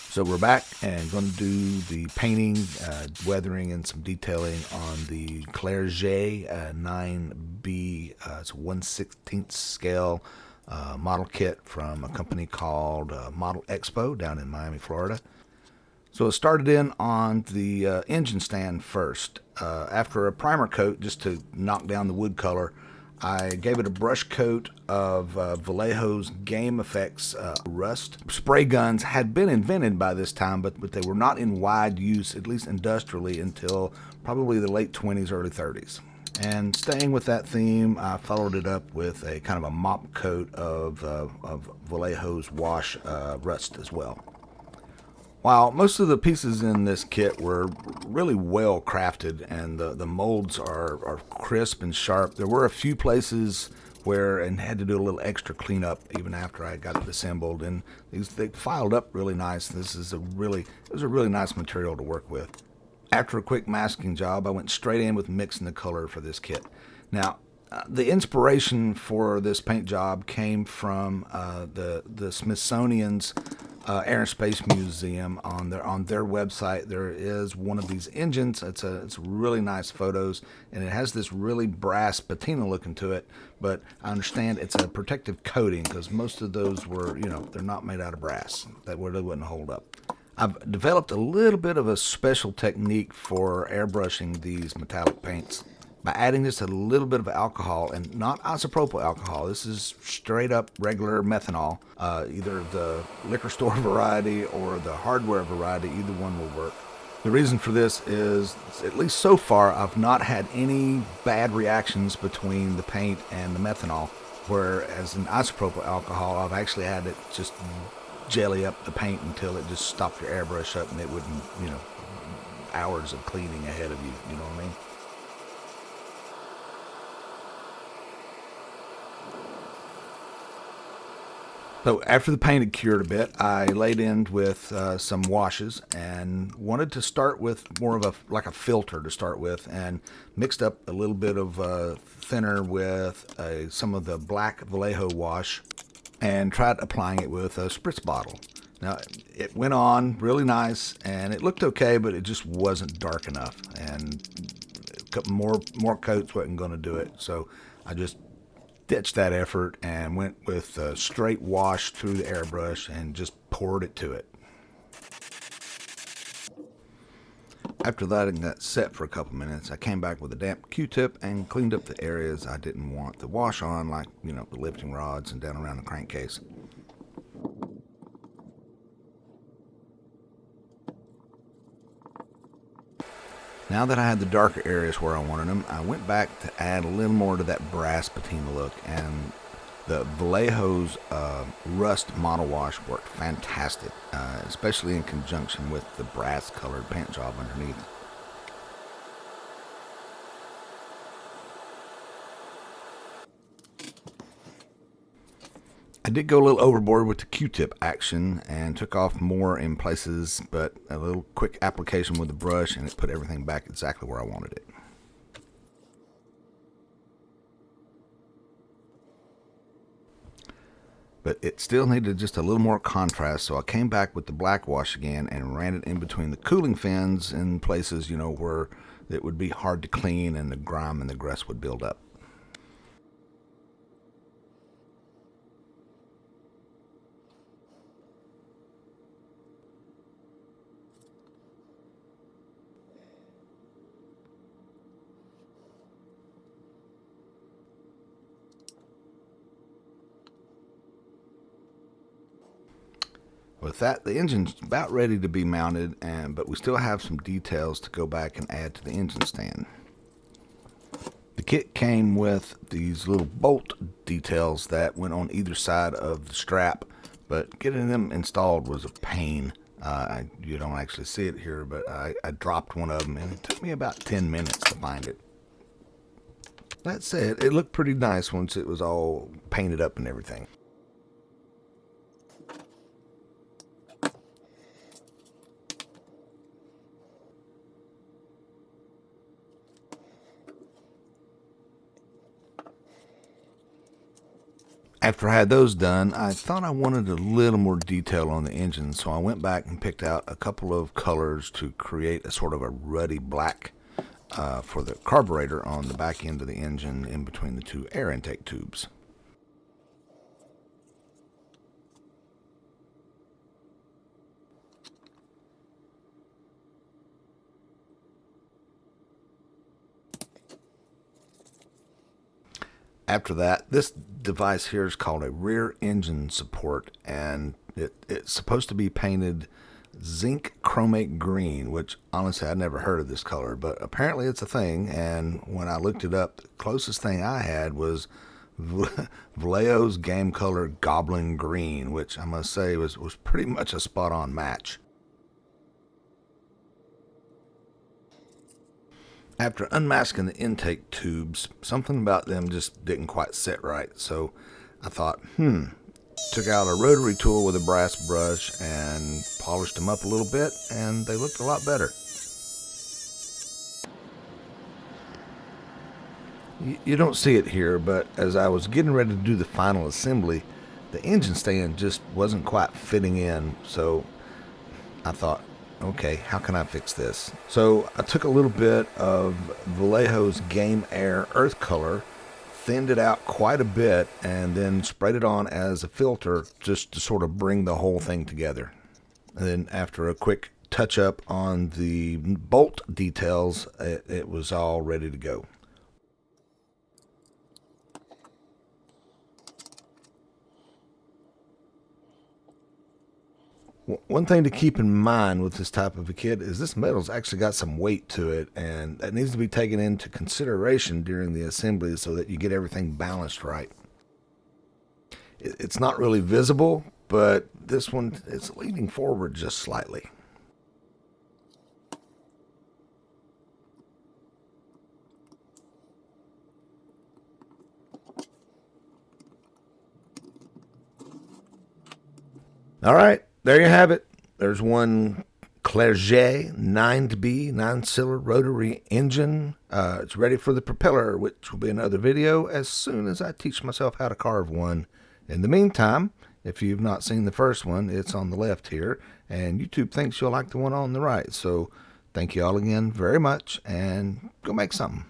So we're back and going to do the painting, weathering, and some detailing on the Clerget 9B. It's a 1/16 scale model kit from a company called Model Expo down in Miami, Florida. So it started in on the engine stand first. After a primer coat, just to knock down the wood color, I gave it a brush coat of Vallejo's Game Effects Rust. Spray guns had been invented by this time, but they were not in wide use, at least industrially, until probably the late 20s, early 30s. And staying with that theme, I followed it up with a kind of a mop coat of Vallejo's Wash Rust as well. While most of the pieces in this kit were really well crafted and the molds are crisp and sharp, there were a few places where I had to do a little extra cleanup even after I got it assembled, and they filed up really nice. It was a really nice material to work with. After a quick masking job, I went straight in with mixing the color for this kit. Now, the inspiration for this paint job came from the Smithsonian's Air and Space Museum. On their website, there is one of these engines. It's really nice photos, and it has this really brass patina looking to it. But I understand it's a protective coating because most of those were, they're not made out of brass. That really wouldn't hold up. I've developed a little bit of a special technique for airbrushing these metallic paints by adding just a little bit of alcohol, and not isopropyl alcohol. This is straight up regular methanol, either the liquor store variety or the hardware variety. Either one will work. The reason for this is, at least so far, I've not had any bad reactions between the paint and the methanol, whereas in isopropyl alcohol, I've actually had it just jelly up the paint until it just stopped your airbrush up, and it wouldn't, hours of cleaning ahead of you, you know what I mean? So after the paint had cured a bit, I laid in with some washes and wanted to start with more of a filter to start with, and mixed up a little bit of thinner with some of the black Vallejo wash and tried applying it with a spritz bottle. Now, it went on really nice and it looked okay, but it just wasn't dark enough, and a couple more coats wasn't going to do it. So I just ditched that effort and went with a straight wash through the airbrush and just poured it to it. After letting that set for a couple minutes, I came back with a damp Q-tip and cleaned up the areas I didn't want the wash on, like, the lifting rods and down around the crankcase. Now that I had the darker areas where I wanted them, I went back to add a little more to that brass patina look, and the Vallejo's Rust Model Wash worked fantastic, especially in conjunction with the brass colored paint job underneath. I did go a little overboard with the Q-tip action and took off more in places, but a little quick application with the brush and it put everything back exactly where I wanted it. But it still needed just a little more contrast, so I came back with the black wash again and ran it in between the cooling fins in places, where it would be hard to clean and the grime and the grease would build up. With that, the engine's about ready to be mounted, but we still have some details to go back and add to the engine stand. The kit came with these little bolt details that went on either side of the strap, but getting them installed was a pain. You don't actually see it here, but I dropped one of them, and it took me about 10 minutes to find it. That said, it looked pretty nice once it was all painted up and everything. After I had those done, I thought I wanted a little more detail on the engine, so I went back and picked out a couple of colors to create a sort of a ruddy black for the carburetor on the back end of the engine in between the two air intake tubes. After that, this device here is called a rear engine support, and it's supposed to be painted zinc chromate green, which honestly I'd never heard of this color, but apparently it's a thing. And when I looked it up, the closest thing I had was Vallejo's game color goblin green, which I must say was pretty much a spot on match. After unmasking the intake tubes, something about them just didn't quite sit right, so I thought, took out a rotary tool with a brass brush and polished them up a little bit, and they looked a lot better. You don't see it here, but as I was getting ready to do the final assembly, the engine stand just wasn't quite fitting in, so I thought, okay, how can I fix this? So I took a little bit of Vallejo's Game Air Earth Color, thinned it out quite a bit, and then sprayed it on as a filter just to sort of bring the whole thing together. And then after a quick touch up on the bolt details, it was all ready to go. One thing to keep in mind with this type of a kit is this metal's actually got some weight to it, and that needs to be taken into consideration during the assembly so that you get everything balanced right. It's not really visible, but this one is leaning forward just slightly. All right, there you have it. There's one Clerget 9B 9-cylinder rotary engine. It's ready for the propeller, which will be another video as soon as I teach myself how to carve one. In the meantime, if you've not seen the first one, it's on the left here, and YouTube thinks you'll like the one on the right. So thank you all again very much, and go make something.